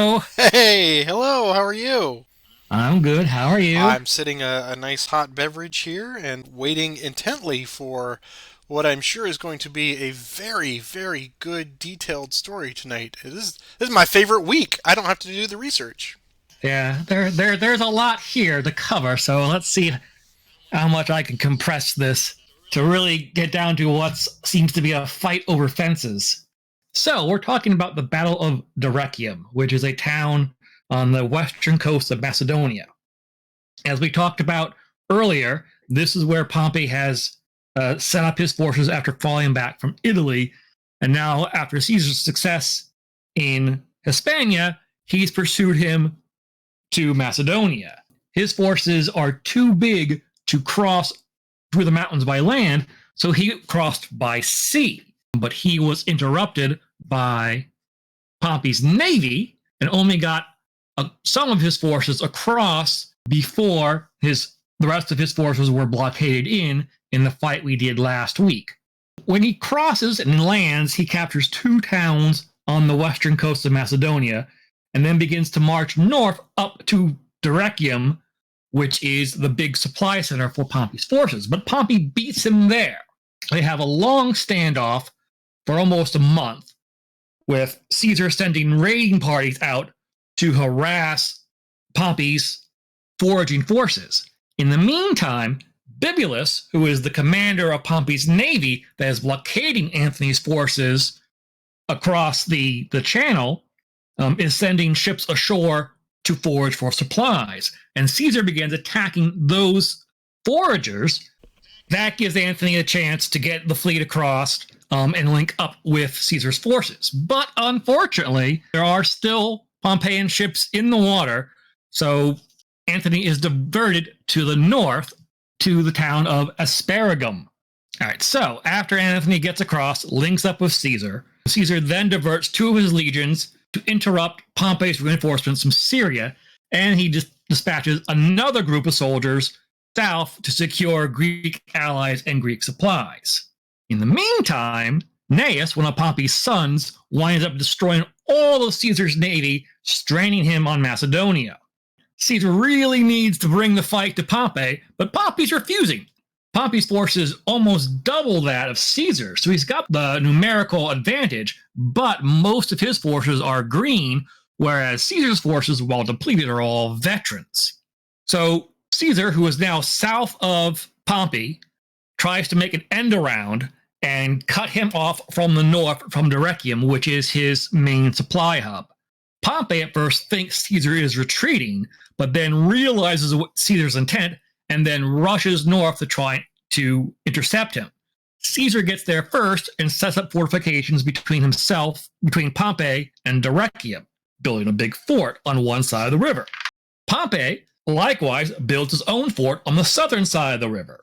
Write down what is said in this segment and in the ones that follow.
Hello. Hey, hello, how are you? I'm good. How are you? I'm sitting a nice hot beverage here and waiting intently for what I'm sure is going to be a very, very good detailed story tonight. This is my favorite week. I don't have to do the research. Yeah, there's a lot here to cover, so let's see how much I can compress this to really get down to what seems to be a fight over fences. So, we're talking about the Battle of Dyrrhachium, which is a town on the western coast of Macedonia. As we talked about earlier, this is where Pompey has set up his forces after falling back from Italy. And now, after Caesar's success in Hispania, he's pursued him to Macedonia. His forces are too big to cross through the mountains by land, so he crossed by sea. But he was interrupted by Pompey's navy and only got some of his forces across before the rest of his forces were blockaded in the fight we did last week. When he crosses and lands, he captures two towns on the western coast of Macedonia and then begins to march north up to Dyrrhachium, which is the big supply center for Pompey's forces. But Pompey beats him there. They have a long standoff for almost a month, with Caesar sending raiding parties out to harass Pompey's foraging forces. In the meantime, Bibulus, who is the commander of Pompey's navy that is blockading Antony's forces across the channel, is sending ships ashore to forage for supplies. And Caesar begins attacking those foragers. That gives Antony a chance to get the fleet across and link up with Caesar's forces. But unfortunately, there are still Pompeian ships in the water, so Antony is diverted to the north to the town of Asparagum. All right, so after Antony gets across, links up with Caesar, Caesar then diverts two of his legions to interrupt Pompey's reinforcements from Syria, and he dispatches another group of soldiers south to secure Greek allies and Greek supplies. In the meantime, Gnaeus, one of Pompey's sons, winds up destroying all of Caesar's navy, straining him on Macedonia. Caesar really needs to bring the fight to Pompey, but Pompey's refusing. Pompey's forces almost double that of Caesar, so he's got the numerical advantage, but most of his forces are green, whereas Caesar's forces, while depleted, are all veterans. So Caesar, who is now south of Pompey, tries to make an end around and cut him off from the north from Dyrrhachium, which is his main supply hub. Pompey at first thinks Caesar is retreating, but then realizes Caesar's intent and then rushes north to try to intercept him. Caesar gets there first and sets up fortifications between Pompey and Dyrrhachium, building a big fort on one side of the river. Pompey likewise builds his own fort on the southern side of the river.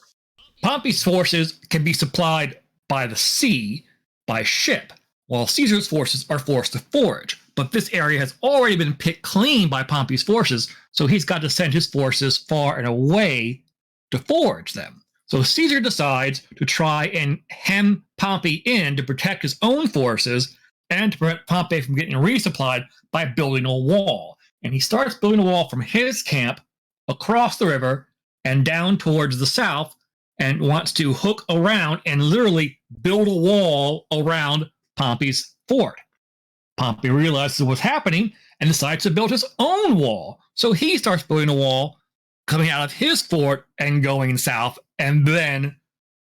Pompey's forces can be supplied by the sea, by ship, while Caesar's forces are forced to forage. But this area has already been picked clean by Pompey's forces, so he's got to send his forces far and away to forage them. So Caesar decides to try and hem Pompey in to protect his own forces and to prevent Pompey from getting resupplied by building a wall. And he starts building a wall from his camp across the river and down towards the south, and wants to hook around and literally build a wall around Pompey's fort. Pompey realizes what's happening and decides to build his own wall. So he starts building a wall coming out of his fort and going south, and then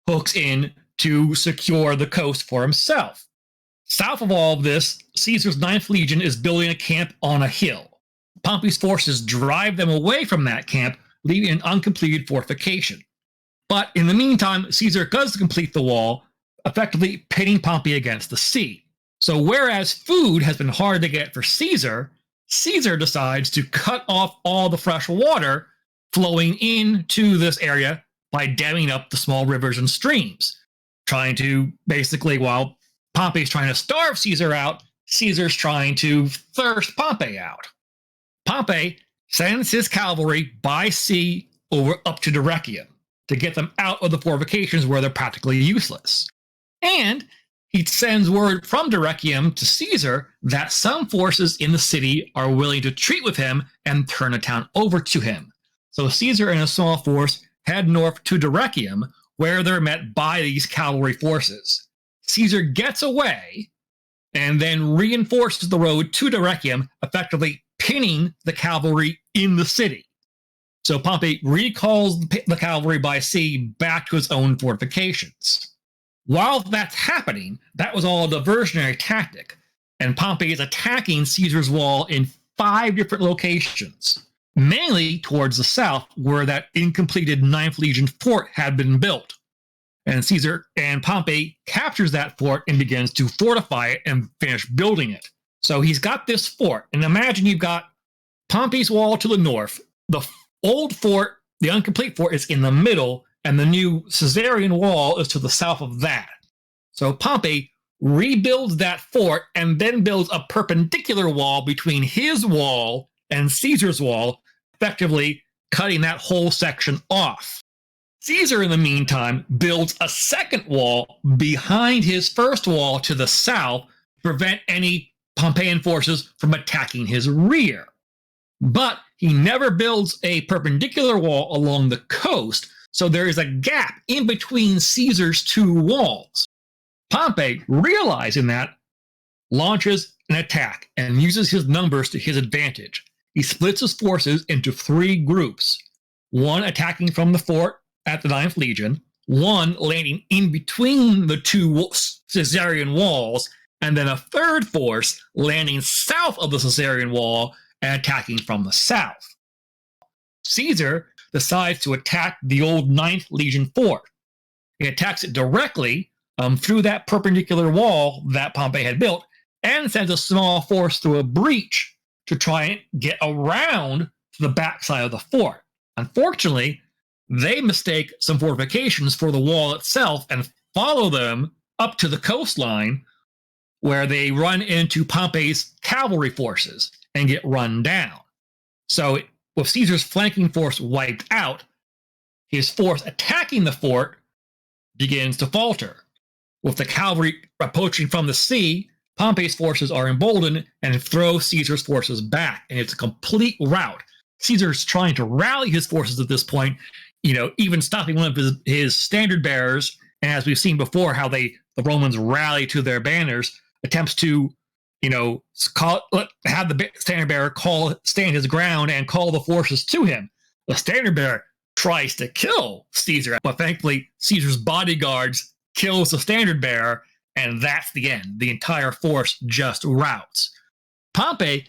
hooks in to secure the coast for himself. South of all of this, Caesar's 9th Legion is building a camp on a hill. Pompey's forces drive them away from that camp, leaving an uncompleted fortification. But in the meantime, Caesar does complete the wall, effectively pitting Pompey against the sea. So whereas food has been hard to get for Caesar, Caesar decides to cut off all the fresh water flowing into this area by damming up the small rivers and streams, trying to basically, while Pompey's trying to starve Caesar out, Caesar's trying to thirst Pompey out. Pompey sends his cavalry by sea over up to Dyrrhachium to get them out of the fortifications where they're practically useless. And he sends word from Dyrrhachium to Caesar that some forces in the city are willing to treat with him and turn the town over to him. So Caesar and a small force head north to Dyrrhachium, where they're met by these cavalry forces. Caesar gets away and then reinforces the road to Dyrrhachium, effectively pinning the cavalry in the city. So Pompey recalls the cavalry by sea back to his own fortifications. While that's happening, that was all a diversionary tactic, and Pompey is attacking Caesar's wall in 5 different locations, mainly towards the south, where that incompleted 9th Legion fort had been built. And Caesar and Pompey captures that fort and begins to fortify it and finish building it. So he's got this fort, and imagine you've got Pompey's wall to the north, the old fort, the incomplete fort, is in the middle, and the new Caesarian wall is to the south of that. So Pompey rebuilds that fort and then builds a perpendicular wall between his wall and Caesar's wall, effectively cutting that whole section off. Caesar, in the meantime, builds a second wall behind his first wall to the south to prevent any Pompeian forces from attacking his rear. But he never builds a perpendicular wall along the coast, so there is a gap in between Caesar's 2 walls. Pompey, realizing that, launches an attack and uses his numbers to his advantage. He splits his forces into 3 groups, one attacking from the fort at the 9th Legion, one landing in between the 2 Caesarian walls, and then a third force landing south of the Caesarian wall and attacking from the south. Caesar decides to attack the old 9th Legion fort. He attacks it directly through that perpendicular wall that Pompey had built and sends a small force through a breach to try and get around to the backside of the fort. Unfortunately, they mistake some fortifications for the wall itself and follow them up to the coastline, where they run into Pompey's cavalry forces and get run down. So with Caesar's flanking force wiped out, his force attacking the fort begins to falter. With the cavalry approaching from the sea, Pompey's forces are emboldened and throw Caesar's forces back, and it's a complete rout. Caesar's trying to rally his forces at this point, even stopping one of his standard bearers, and as we've seen before, how the Romans rally to their banners, attempts to have the standard bearer stand his ground and call the forces to him. The standard bearer tries to kill Caesar, but thankfully Caesar's bodyguards kills the standard bearer, and that's the end. The entire force just routs. Pompey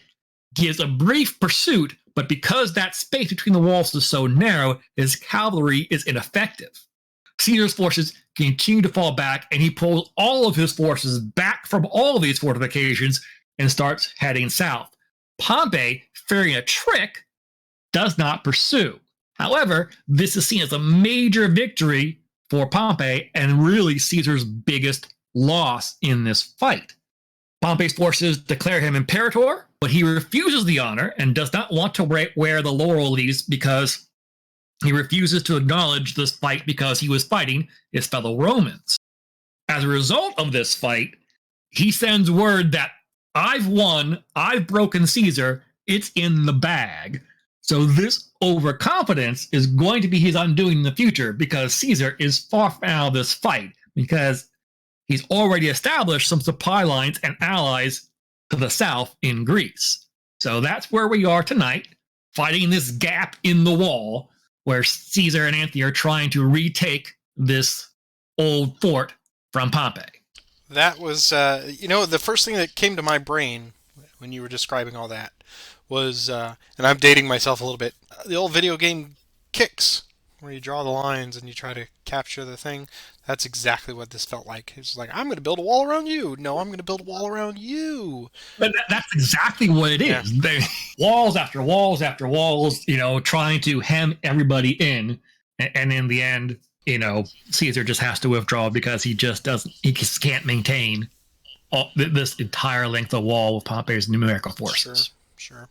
gives a brief pursuit, but because that space between the walls is so narrow, his cavalry is ineffective. Caesar's forces continue to fall back, and he pulls all of his forces back from all of these fortifications and starts heading south. Pompey, fearing a trick, does not pursue. However, this is seen as a major victory for Pompey and really Caesar's biggest loss in this fight. Pompey's forces declare him imperator, but he refuses the honor and does not want to wear the laurel leaves because he refuses to acknowledge this fight because he was fighting his fellow Romans. As a result of this fight, he sends word that I've won, I've broken Caesar, it's in the bag. So this overconfidence is going to be his undoing in the future because Caesar is far from out of this fight because he's already established some supply lines and allies to the south in Greece. So that's where we are tonight, fighting this gap in the wall where Caesar and Antony are trying to retake this old fort from Pompey. That was, the first thing that came to my brain when you were describing all that was, and I'm dating myself a little bit, the old video game Kicks, where you draw the lines and you try to capture the thing. That's exactly what this felt like. It's like, I'm going to build a wall around you. No, I'm going to build a wall around you. But that's exactly what it is. Yeah. Walls after walls after walls, trying to hem everybody in. And in the end, Caesar just has to withdraw because he just can't maintain this entire length of wall with Pompey's numerical forces. Sure. Sure.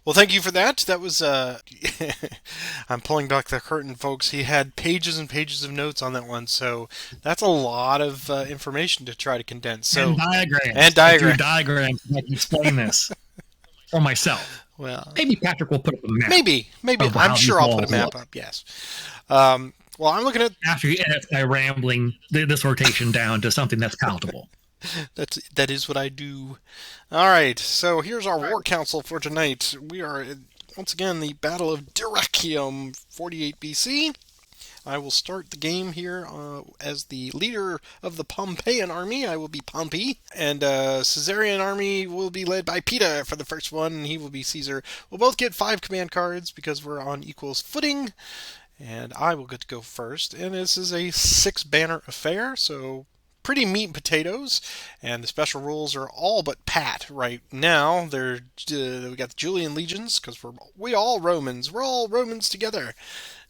Well, thank you for that. That was I'm pulling back the curtain, folks. He had pages and pages of notes on that one, so that's a lot of information to try to condense. And So diagrams. and I drew diagram. diagrams so I can explain this for myself. Well, Maybe Patrick will put up a map maybe. of I'm how these sure I'll put a walls map look up. Yes. Well, I'm looking at after you edit my rambling this rotation down to something that's palatable. that is what I do. All right. So here's our war council for tonight. We are once again the Battle of Dyrrhachium, 48 BC. I will start the game here as the leader of the Pompeian army. I will be Pompey, and Caesarian army will be led by Peter for the first one, and he will be Caesar. We'll both get 5 command cards because we're on equal footing, and I will get to go first. And this is a 6-banner affair, so pretty meat and potatoes, and the special rules are all but pat right now. We got the Julian legions because we all Romans. We're all Romans together.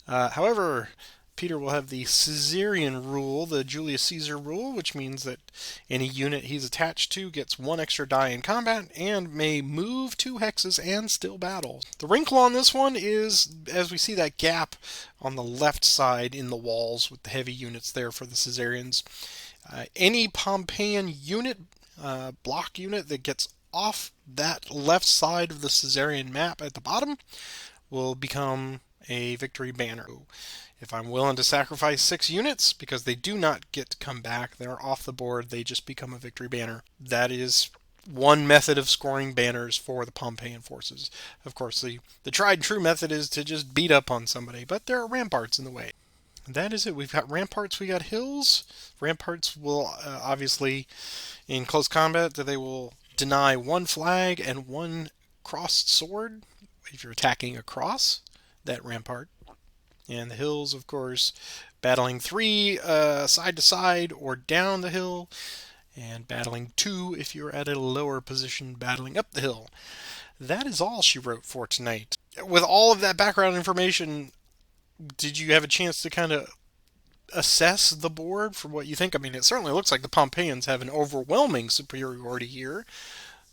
However, Peter will have the Caesarian rule, the Julius Caesar rule, which means that any unit he's attached to gets 1 extra die in combat and may move 2 hexes and still battle. The wrinkle on this one is, as we see that gap on the left side in the walls with the heavy units there for the Caesarians, any Pompeian unit, block unit that gets off that left side of the Caesarian map at the bottom will become a victory banner. If I'm willing to sacrifice 6 units, because they do not get to come back, they're off the board, they just become a victory banner. That is one method of scoring banners for the Pompeian forces. Of course, the tried and true method is to just beat up on somebody, but there are ramparts in the way. And that is it. We've got ramparts, we got hills. Ramparts will obviously, in close combat, they will deny 1 flag and 1 crossed sword if you're attacking across that rampart. And the hills, of course, battling 3 side to side or down the hill, and battling 2 if you're at a lower position battling up the hill. That is all she wrote for tonight. With all of that background information, did you have a chance to kind of assess the board for what you think? I mean, it certainly looks like the Pompeians have an overwhelming superiority here,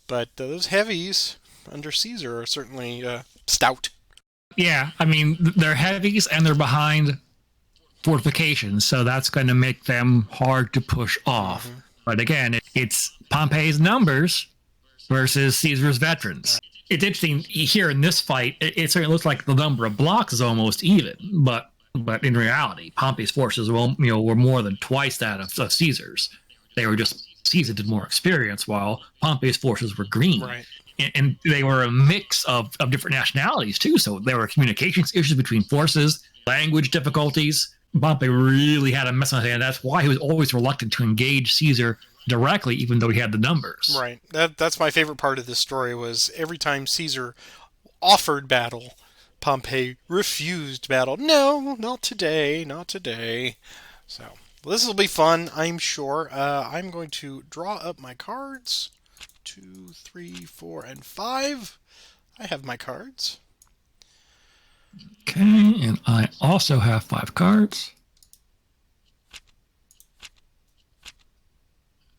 but those heavies under Caesar are certainly stout. Yeah, I mean, they're heavies and they're behind fortifications, so that's going to make them hard to push off. Mm-hmm. But again, it's Pompey's numbers versus Caesar's veterans. It's interesting here in this fight, it certainly looks like the number of blocks is almost even, but in reality, Pompey's forces were more than twice that of Caesar's. They were just Caesar did more experience, while Pompey's forces were green. Right. And they were a mix of different nationalities, too. So there were communications issues between forces, language difficulties. Pompey really had a mess on his hands. That's why he was always reluctant to engage Caesar directly, even though he had the numbers. Right. That's my favorite part of this story was every time Caesar offered battle, Pompey refused battle. No, not today, not today. So this will be fun, I'm sure. I'm going to draw up my cards. 2, 3, 4, and 5. I have my cards. Okay, and I also have 5 cards.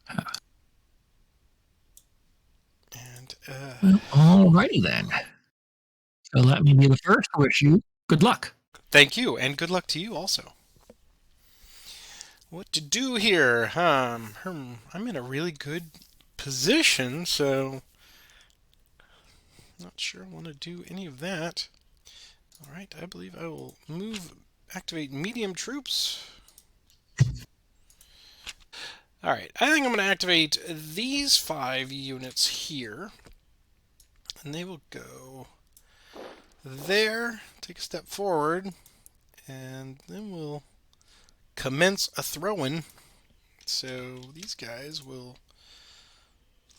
And well, alrighty then. So let me be the first to wish you good luck. Thank you, and good luck to you also. What to do here? I'm in a really good position, so not sure I want to do any of that. Alright, I believe I will activate medium troops. Alright, I think I'm going to activate these 5 units here, and they will go there, take a step forward, and then we'll commence a throw-in. So these guys will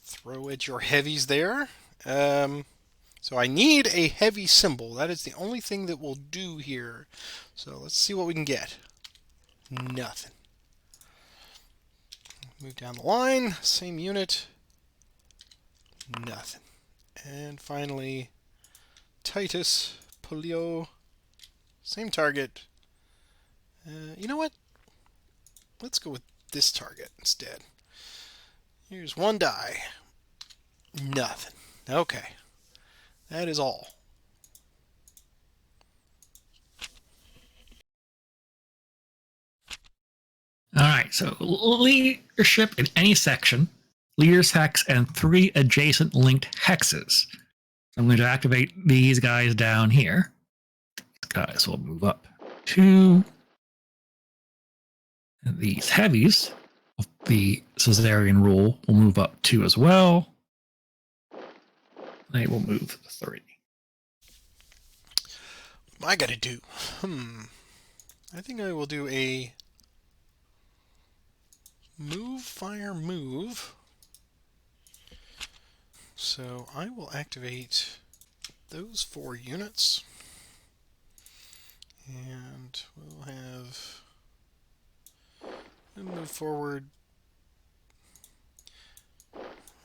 throw at your heavies there. So I need a heavy symbol. That is the only thing that will do here. So let's see what we can get. Nothing. Move down the line. Same unit. Nothing. And finally, Titus, Polio. Same target. You know what? Let's go with this target instead. Here's 1 die. Nothing. Okay. That is all. All right, so leadership in any section, leader's hex, and 3 adjacent linked hexes. I'm going to activate these guys down here. These guys will move up 2. And these heavies of the Caesarean rule will move up 2 as well. They will move 3. What I gotta do? I think I will do a move, fire, move. So I will activate those 4 units. And we'll have them move forward.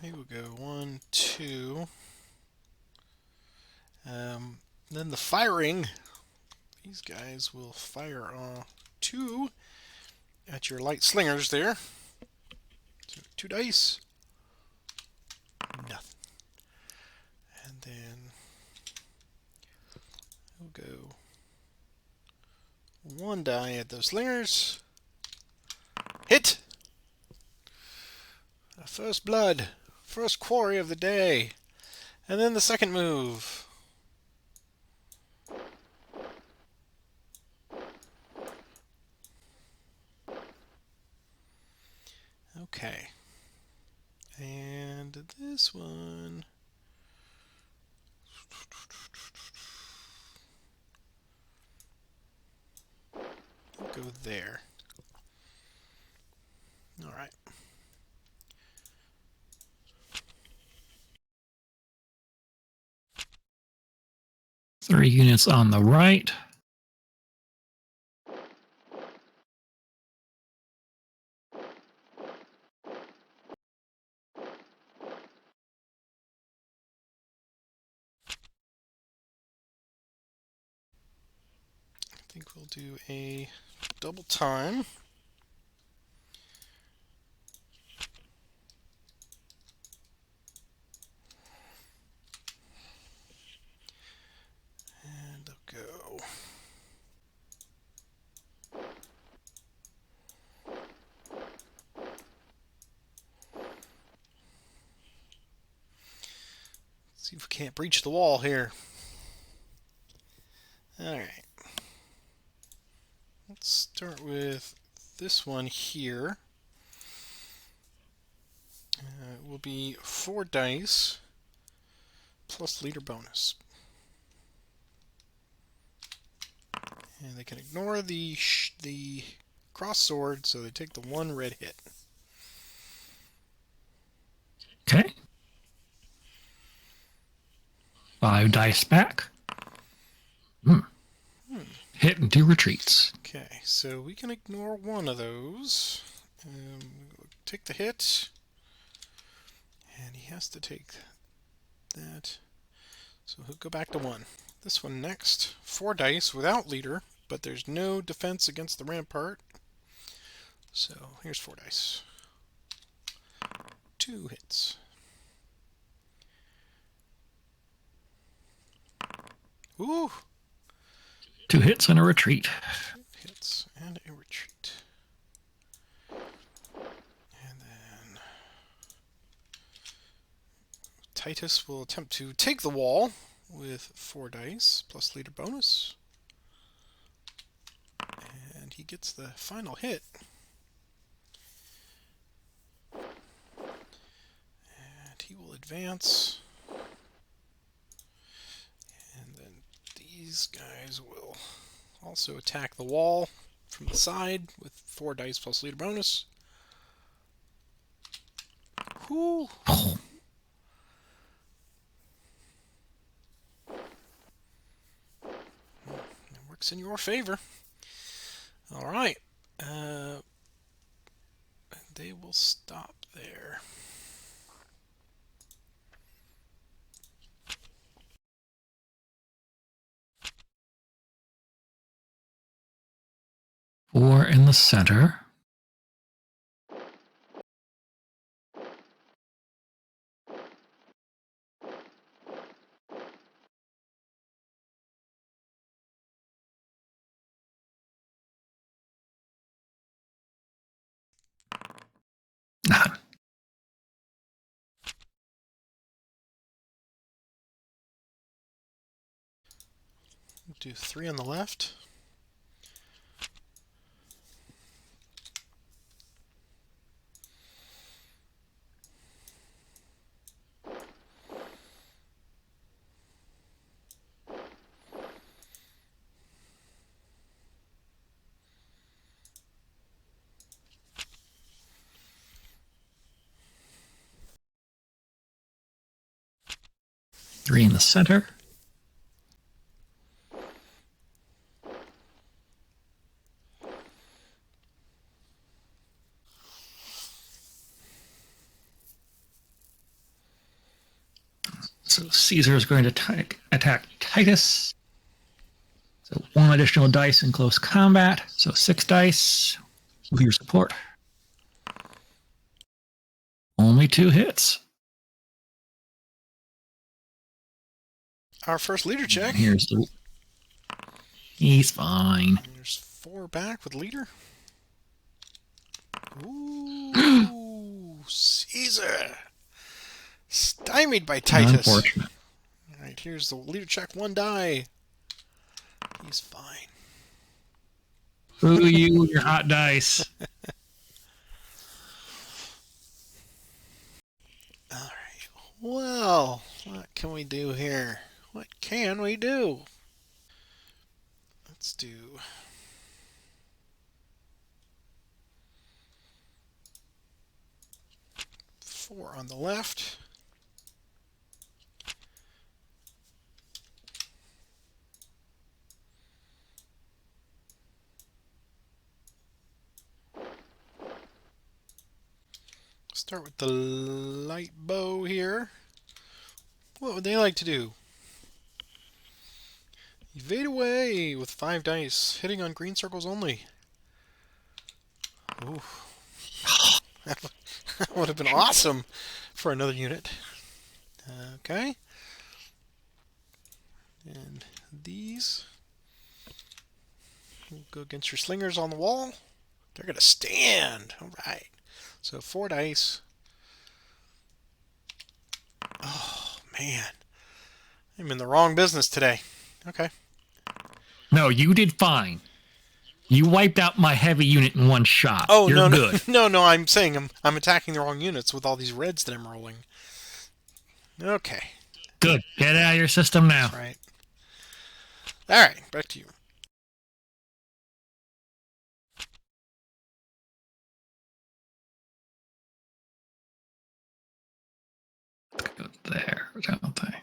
Maybe we'll go 1, 2. Then the firing. These guys will fire 2 at your light slingers there. So 2 dice. Nothing. And then we'll go 1 die at those slingers. Hit! First blood. First quarry of the day. And then the second move. Okay. And this one... I'll go there. Alright. Three units on the right. I think we'll do a double time. And I'll go... See if we can't breach the wall here. Alright. Let's start with this one here. It will be 4 dice plus leader bonus. And they can ignore the cross sword, so they take the 1 red hit. Okay. 5 dice back. Hit and 2 retreats. Okay, so we can ignore 1 of those. Take the hit. And he has to take that. So he'll go back to 1. This one next. 4 dice without leader, but there's no defense against the rampart. So here's 4 dice. 2 hits. Ooh! 2 hits and a retreat. 2 hits and a retreat. And then Titus will attempt to take the wall with 4 dice plus leader bonus. And he gets the final hit. And he will advance. And then these guys will also attack the wall from the side with 4 dice plus leader bonus. Whoo! It works in your favor. Alright. They will stop there. Four in the center. Do 3 on the left. Three in the center. So Caesar is going to attack Titus. So 1 additional dice in close combat. So 6 dice with your support. Only 2 hits. Our first leader check. Here's the... He's fine. There's 4 back with leader. Ooh, Caesar. Stymied by Titus. Unfortunate. Alright, here's the leader check. 1 die. He's fine. Ooh, you, your hot dice. Alright, well, what can we do here? What can we do? Let's do... Four on the left. Start with the light bow here. What would they like to do? Evade away with 5 dice, hitting on green circles only. Ooh. That would have been awesome for another unit. Okay. And these will go against your slingers on the wall. They're going to stand. All right. So 4 dice. Oh, man. I'm in the wrong business today. Okay. No, you did fine. You wiped out my heavy unit in 1 shot. Oh, You're no, good. no, I'm saying I'm attacking the wrong units with all these reds that I'm rolling. Okay. Good. Get out of your system now. That's right. All right, back to you. Go there, don't they?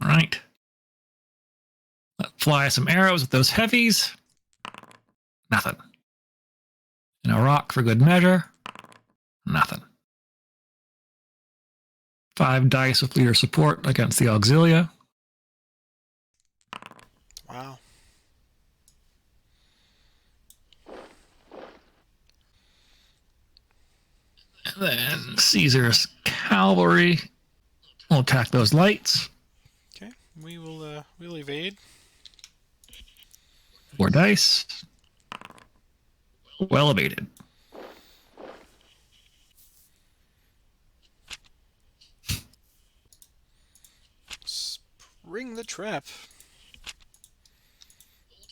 All right. Let's fly some arrows with those heavies. Nothing. And a rock for good measure. Nothing. 5 dice with leader support against the Auxilia. Wow. And then Caesar's cavalry will attack those lights. Okay, we'll evade. 4 dice. Well evaded. Spring the trap.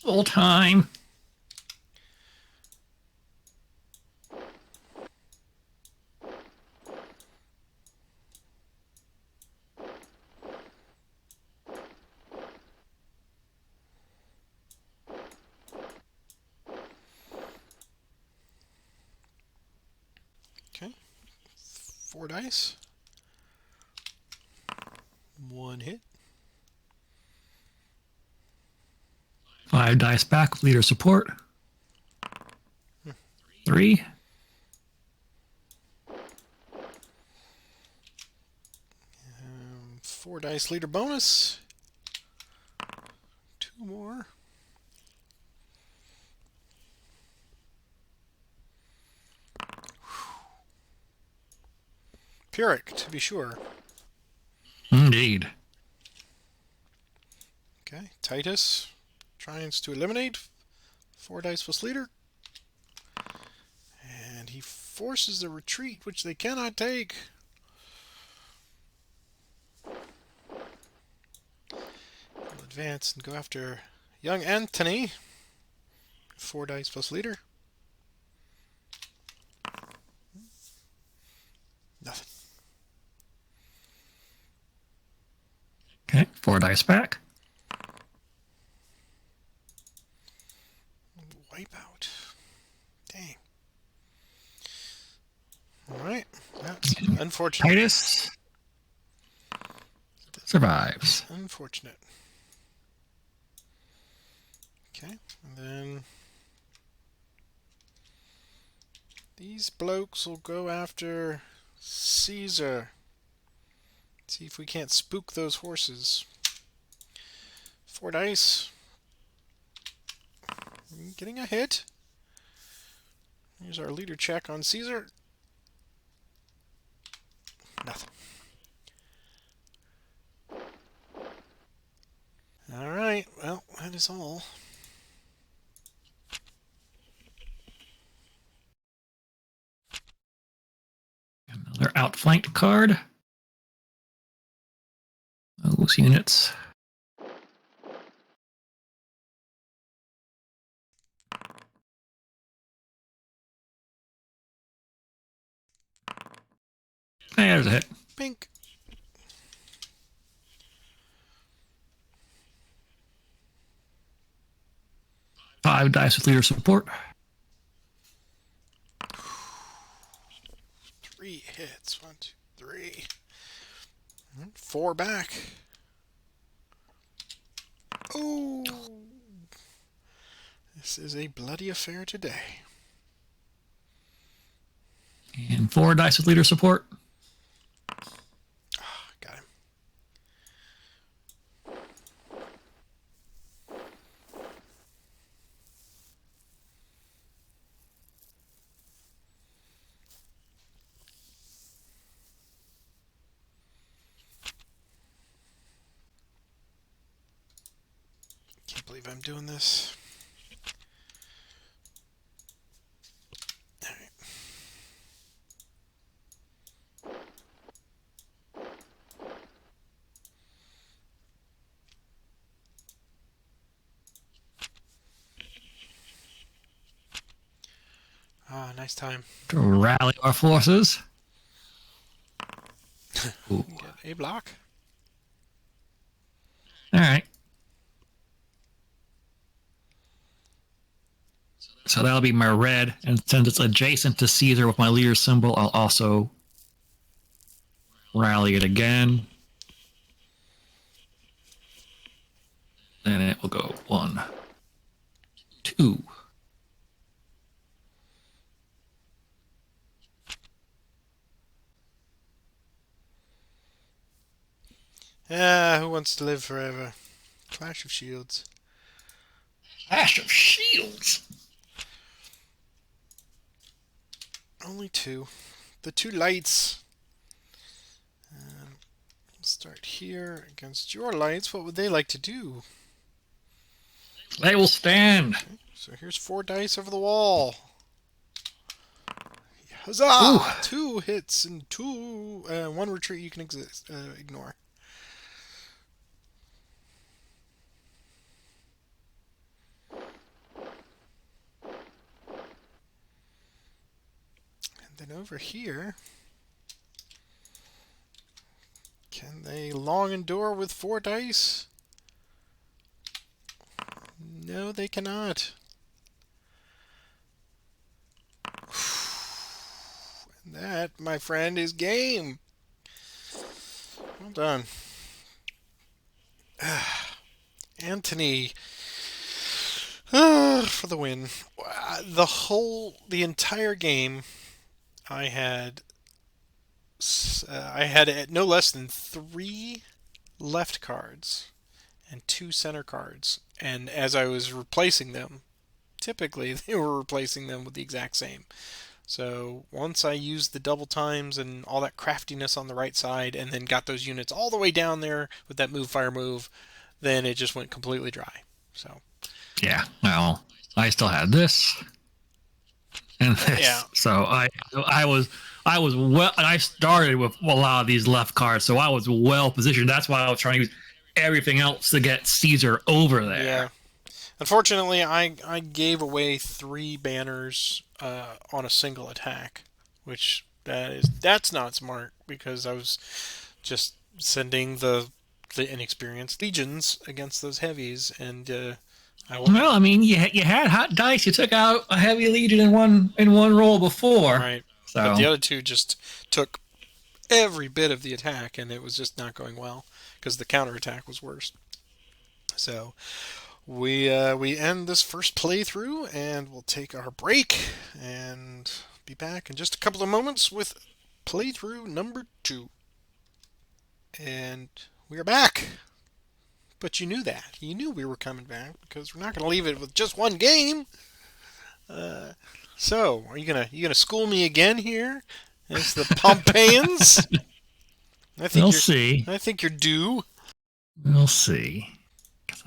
Full time. Okay. 4 dice. 1 hit. 5 dice back with leader support. 3. 4 dice leader bonus. 2 more. Pyrrhic, to be sure. Indeed. Okay, Titus tries to eliminate. 4 dice plus leader. And he forces a retreat, which they cannot take. We'll advance and go after young Antony. 4 dice plus leader. Nothing. Okay, 4 dice back. Wipeout. Dang. Alright. That's unfortunate. Titus survives. Unfortunate. Okay, and then these blokes will go after Caesar. See if we can't spook those horses. 4 dice. Getting a hit. Here's our leader check on Caesar. Nothing. Alright, well, that is all. Another outflanked card. Those units. There's a hit. Pink. Five dice with leader support. 3 hits. 1, 2, 3. 4 back. Oh! This is a bloody affair today. And 4 dice with leader support. Got him. Can't believe I'm doing this. Alright. Ah, nice time. To rally our forces. Ooh. Get a block. Alright. So that'll be my red, and since it's adjacent to Caesar with my leader symbol, I'll also rally it again. Then it will go 1, 2. Ah, who wants to live forever? Clash of Shields. Clash of Shields. Only 2. The 2 lights. We'll start here against your lights. What would they like to do? They will stand. Okay, so here's 4 dice over the wall. Huzzah! 2 hits and 1 retreat you can ignore. And then over here, can they long endure with 4 dice? No, they cannot. And that, my friend, is game. Well done. Antony for the win. The entire game, I had no less than 3 left cards and 2 center cards. And as I was replacing them, typically they were replacing them with the exact same. So once I used the double times and all that craftiness on the right side and then got those units all the way down there with that move fire move, then it just went completely dry. So Yeah, well, I still had this. in Yeah. this. So I was well. I started with a lot of these left cards, so I was well positioned. That's why I was trying to use everything else to get Caesar over Yeah. there. Unfortunately, I gave away 3 banners on a single attack, which that's not smart because I was just sending the inexperienced legions against those heavies, and Well, I mean, you had hot dice. You took out a heavy legion in one roll before, right. But the so other two just took every bit of the attack, and it was just not going well because the counterattack was worse. So we end this first playthrough, and we'll take our break and be back in just a couple of moments with playthrough number 2. And we are back. But you knew that. You knew we were coming back because we're not going to leave it with just one game. So, are you gonna school me again here? It's the Pompeians. I think we'll you're see. I think you're due. We'll see.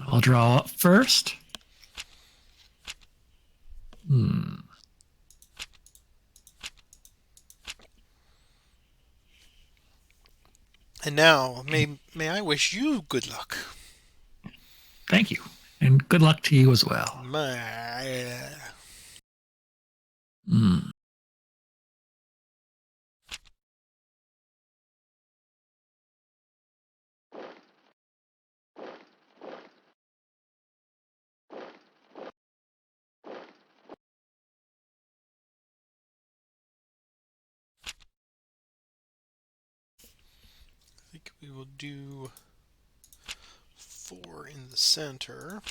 I'll draw up first. Hmm. And now, may I wish you good luck. Thank you, and good luck to you as well. My, Hmm. I think we will do 4 in the center.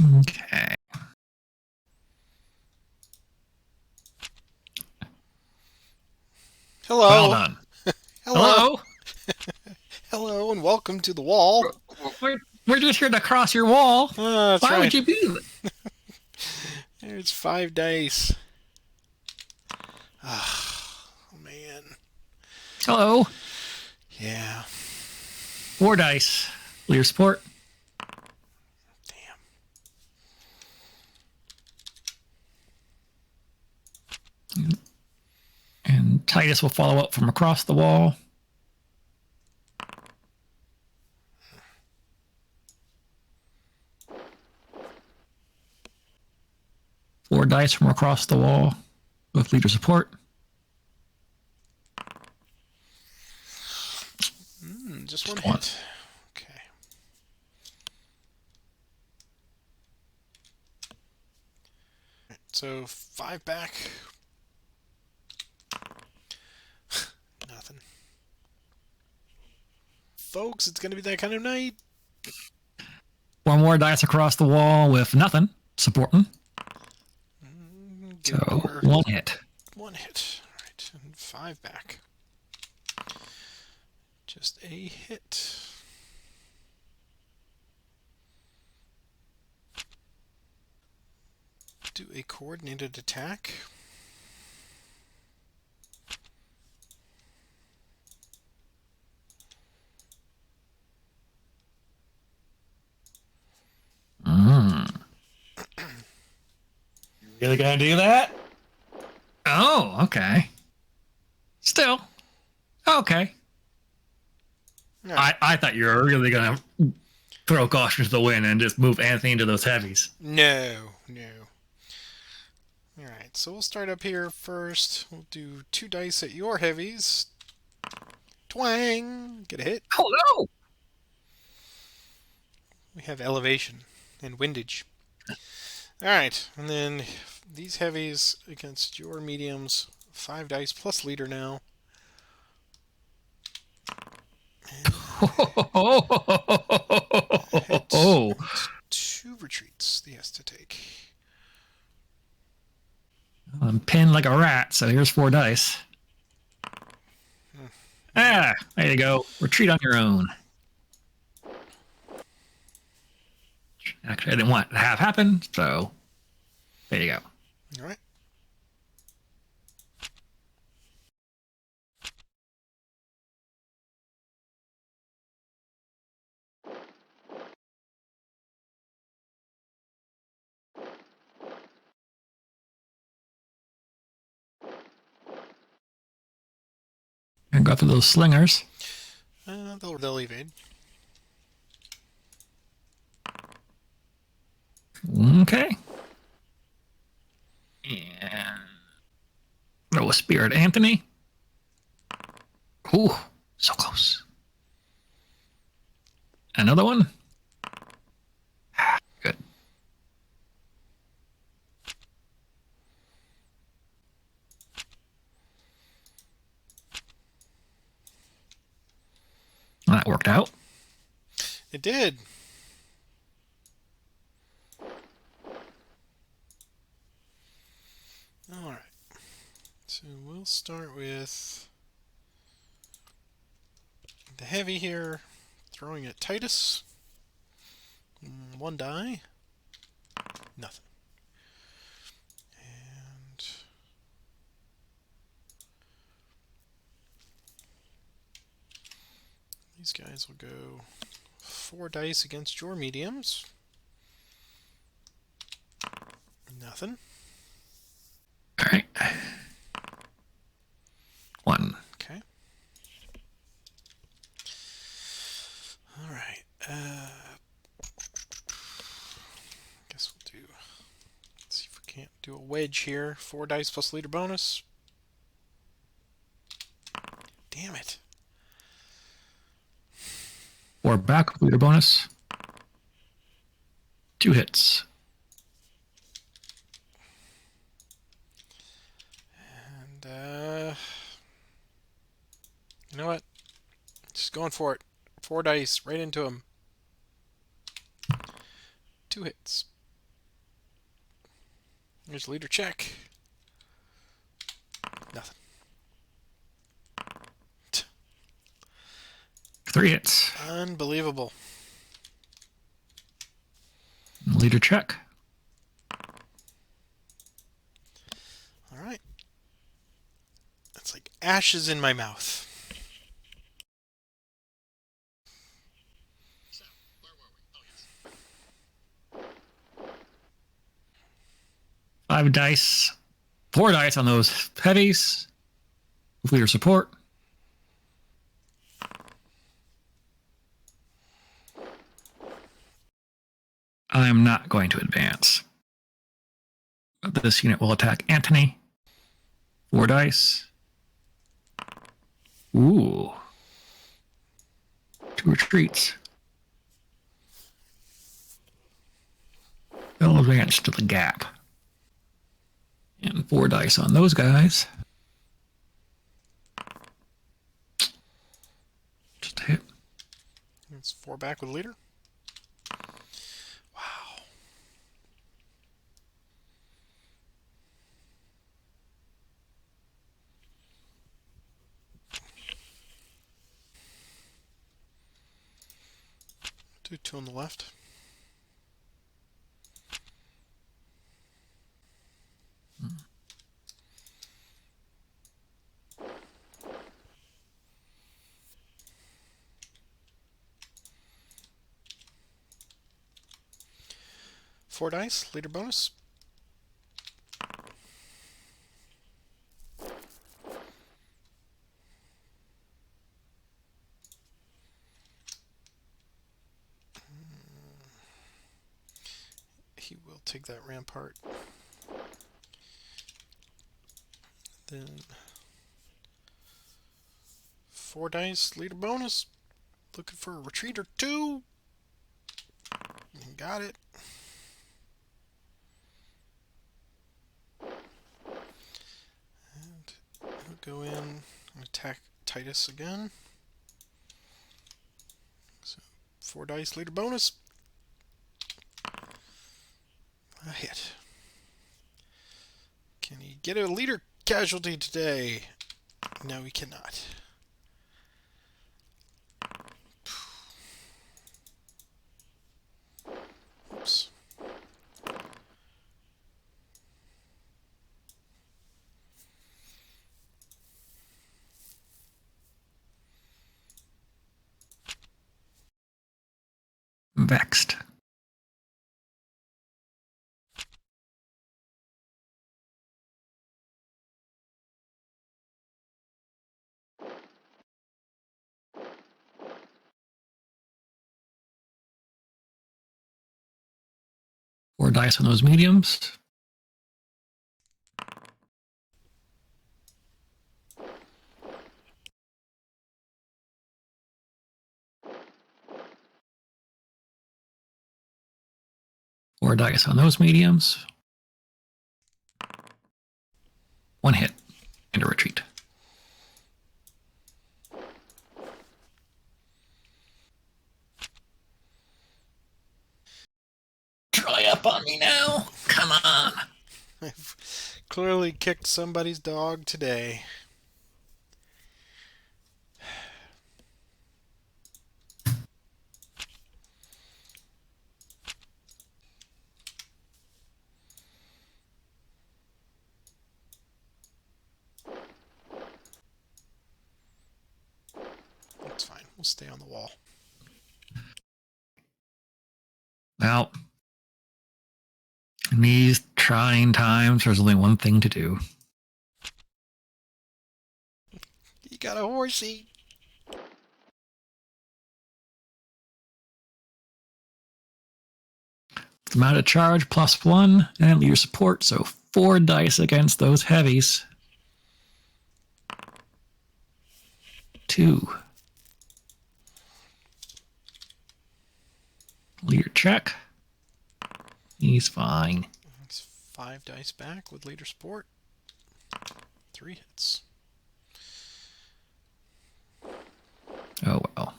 Okay. Well Hello, done. hello, Hello. hello, and welcome to the wall. We're just here to cross your wall. That's Why right. would you be? There's 5 dice. Oh man. Hello. Yeah. 4 dice. Leader support. Damn. And Titus will follow up from across the wall. Four dice from across the wall with leader support. Just one Just one. hit. Okay. So 5 back. Nothing. Folks, it's going to be that kind of night. One more dice across the wall with nothing supporting. Give So more. 1 hit. 1 hit. All right. And 5 back. Just a hit. Do a coordinated attack. Really gonna do that? Oh, okay. Still, okay. Right. I thought you were really gonna throw caution to the wind and just move Anthony into those heavies. No. Alright, so we'll start up here first. We'll do 2 dice at your heavies. Twang! Get a hit. Oh no! We have elevation and windage. Alright, and then these heavies against your mediums. 5 dice plus leader now. Hit. Oh, 2 retreats. Yes, that, so here's 4 dice. Ah, there you go. Retreat on your own. Actually, I didn't want it to have happen, so there you go. All right. And go for those slingers. They'll evade. Okay. And throw a spear at Anthony. Ooh, so close. Another one. Good. That worked out. It did. All right. So we'll start with the heavy here, throwing at Titus. 1 die. Nothing. And these guys will go 4 dice against your mediums. Nothing. All right. 1. Okay. All right. Guess we'll do. Let's see if we can't do a wedge here. 4 dice plus leader bonus. Damn it. 4 back, leader bonus. 2 hits. And you know what? Just going for it. 4 dice right into him. 2 hits. There's leader check. Nothing. 3 hits. Unbelievable. Leader check. All right. That's like ashes in my mouth. Five dice. 4 dice on those heavies. With leader support. I'm not going to advance. This unit will attack Anthony. 4 dice. Ooh. 2 retreats. They'll advance to the gap. And 4 dice on those guys. Just a hit. It's 4 back with leader. Wow. Do 2 on the left. Four dice, leader bonus. He will take that rampart. Then 4 dice, leader bonus. Looking for a retreat or 2. Got it. And we'll go in and attack Titus again. So 4 dice, leader bonus. A hit. Can he get a leader casualty today. No, we cannot. Oops. Vexed. Four dice on those mediums. Four dice on those mediums. One hit and a retreat. Try up on me now. Come on. I've clearly kicked somebody's dog today. That's fine. We'll stay on the wall. Well, in these trying times, there's only one thing to do. You got a horsey. Amount of charge +1 and leader support, so 4 dice against those heavies. 2. Leader check. He's fine. It's 5 dice back with leader support. 3 hits. Oh well.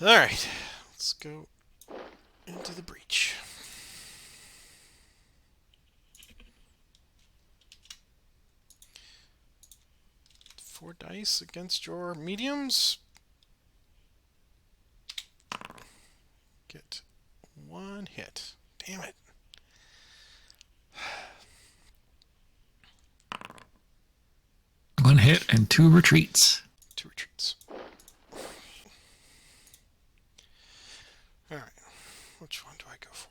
Alright, let's go into the breach. Four dice against your mediums. Get 1 hit. Damn it. One hit and 2 retreats. 2 retreats. Alright, which one do I go for?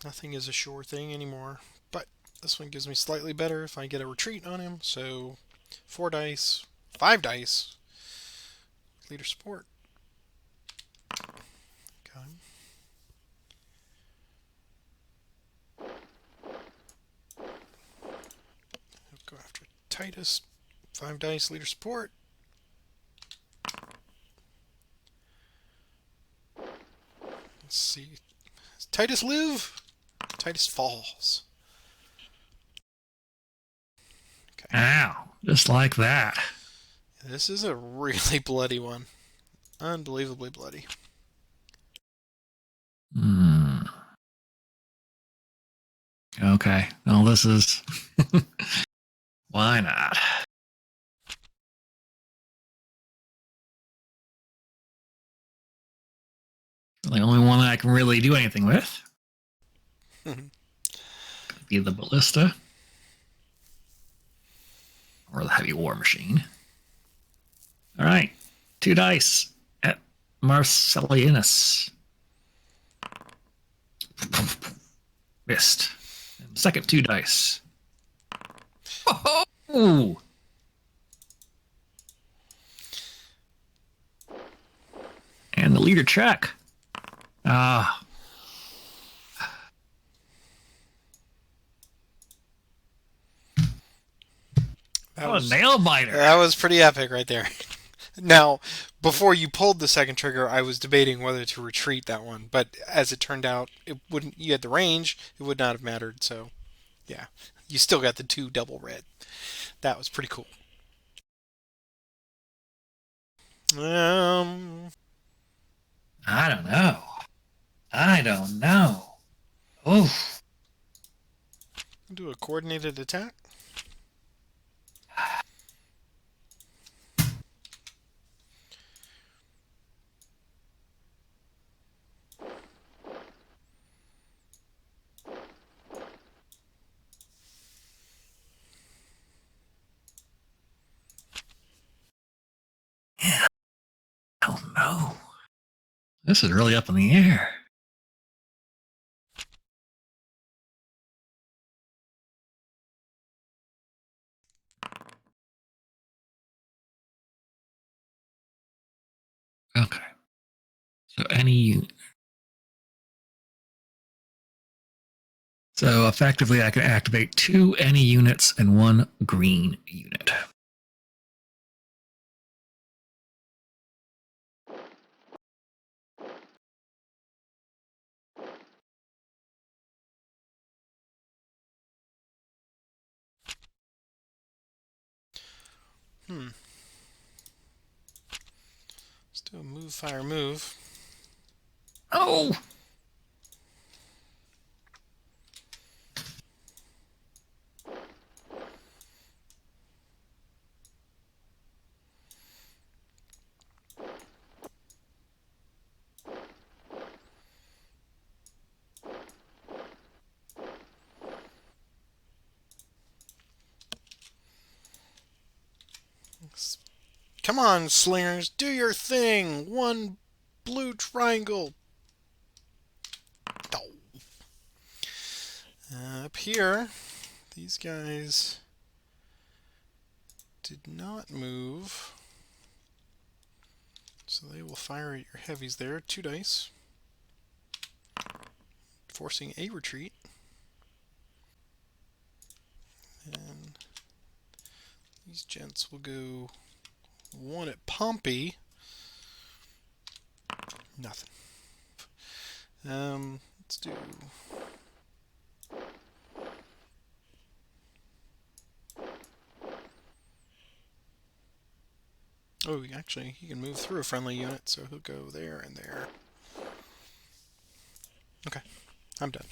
Nothing is a sure thing anymore, but this one gives me slightly better if I get a retreat on him, so 4 dice, 5 dice, leader support. Got him. I'll go after Titus, 5 dice, leader support. Let's see. Does Titus live? Titus falls. Okay. Ow. Just like that. This is a really bloody one. Unbelievably bloody. Okay. Well, this is... Why not? The only one that I can really do anything with. Could be the ballista. Or the heavy war machine. Alright. 2 dice at Marcellinus. Missed. And second 2 dice. Oh! And the leader check. Ah. That was a nail biter. That was pretty epic right there. Now, Before you pulled the second trigger, I was debating whether to retreat that one, but as it turned out, it wouldn't. You had the range; it would not have mattered. So, yeah, you still got the two double red. That was pretty cool. Um, I don't know. I don't know. Oof. do a coordinated attack. Yeah, I don't know. This is really up in the air. Okay. So so effectively I can activate 2 any units and 1 green unit. Hmm. Let's do a move, fire, move. Oh! Come on, slingers, do your thing. One blue triangle. Oh. Up here, these guys did not move. So they will fire at your heavies there. 2 dice. Forcing a retreat. And these gents will go 1 at Pompey. Nothing. Let's do... Oh, actually, he can move through a friendly unit, so he'll go there and there. Okay, I'm done.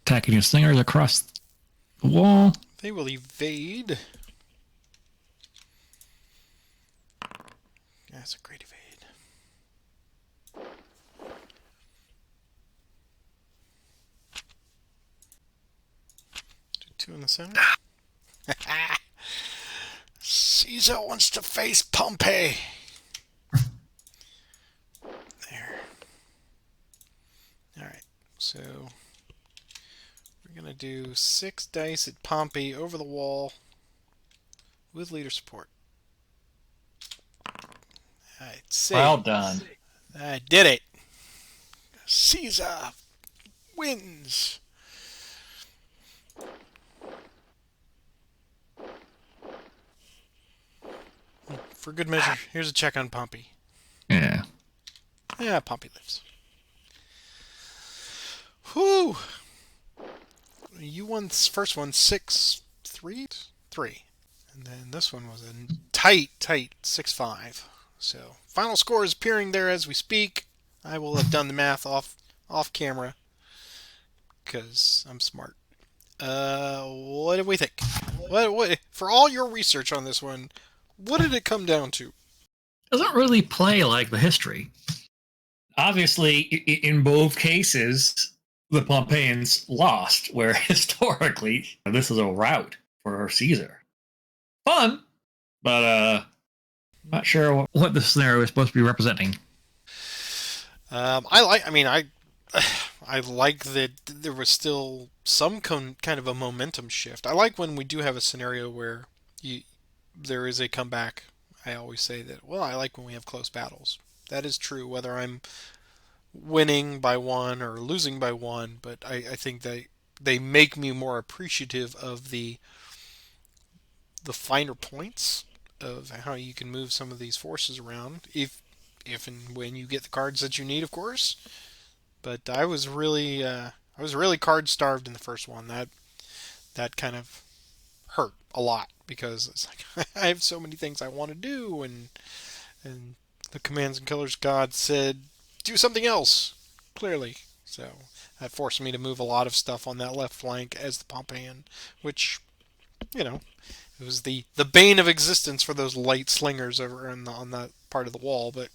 Attacking your slingers across the wall. They will evade. That's a great evade. Do 2 in the center. Caesar wants to face Pompey. There. Alright, so we're going to do 6 dice at Pompey over the wall with leader support. Alright, Well done. I did it. Caesar wins. For good measure, here's a check on Pompey. Yeah. Yeah, Pompey lives. Whew. You won this first one 6-3, and then this one was a tight 6-5. So final score is appearing there as we speak. I will have done the math off camera because I'm smart. What do we think? What for all your research on this one? What did it come down to? Doesn't really play like the history. Obviously, in both cases, the Pompeians lost, where historically this is a rout for Caesar. Fun, but not sure what the scenario is supposed to be representing. I like. I mean, I like that there was still some kind of a momentum shift. I like when we do have a scenario where there is a comeback. I always say that, well, I like when we have close battles. That is true, whether I'm winning by one or losing by one, but I think they make me more appreciative of the finer points of how you can move some of these forces around, if and when you get the cards that you need, of course. But I was really card starved in the first one. That kind of hurt a lot because it's like I have so many things I want to do, and the commands and killers god said do something else clearly. So that forced me to move a lot of stuff on that left flank as the Pompeian, which, you know, it was the bane of existence for those light slingers over on that part of the wall, but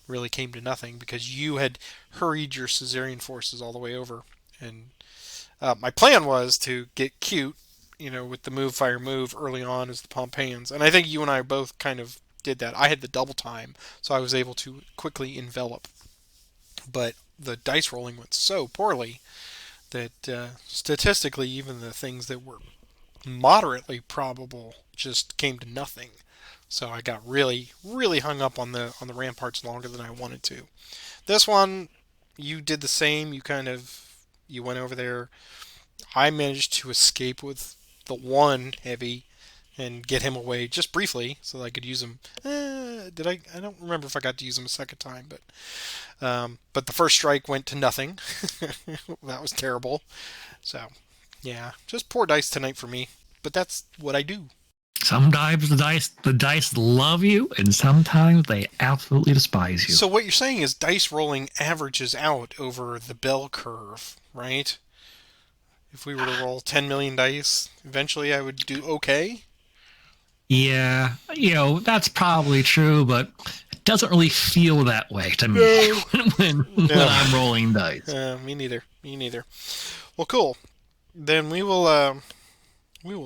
really came to nothing because you had hurried your Caesarian forces all the way over. And my plan was to get cute, with the move, fire, move early on as the Pompeians. And I think you and I both kind of did that. I had the double time, so I was able to quickly envelop. But the dice rolling went so poorly that statistically, even the things that were moderately probable just came to nothing. So I got really, really hung up on the ramparts longer than I wanted to. This one, you did the same. You went over there. I managed to escape with the one heavy and get him away just briefly so that I could use him. Did I? I don't remember if I got to use him a second time, but the first strike went to nothing. That was terrible. So, yeah, just poor dice tonight for me. But that's what I do. Sometimes the dice love you, and sometimes they absolutely despise you. So what you're saying is dice rolling averages out over the bell curve, right? If we were to roll 10 million dice, eventually I would do okay. Yeah, that's probably true, but it doesn't really feel that way to me No. when No. I'm rolling dice. Me neither. Me neither. Well, cool. Then we will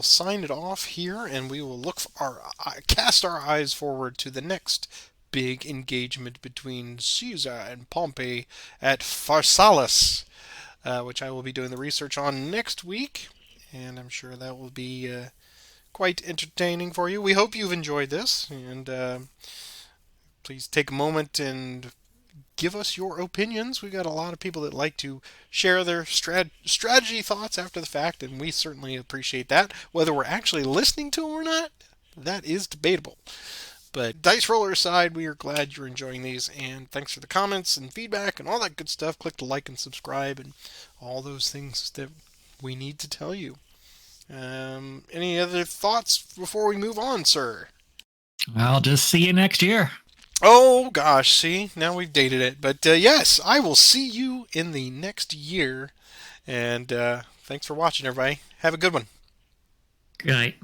sign it off here, and we will cast our eyes forward to the next big engagement between Caesar and Pompey at Pharsalus, which I will be doing the research on next week, and I'm sure that will be quite entertaining for you. We hope you've enjoyed this, and please take a moment and give us your opinions. We got a lot of people that like to share their strategy thoughts after the fact, and we certainly appreciate that. Whether we're actually listening to them or not, that is debatable. But dice roller aside, we are glad you're enjoying these, and thanks for the comments and feedback and all that good stuff. Click the like and subscribe and all those things that we need to tell you. Any other thoughts before we move on, sir? I'll just see you next year. Oh gosh, see, now we've dated it. But yes, I will see you in the next year. And thanks for watching, everybody. Have a good one. Good night.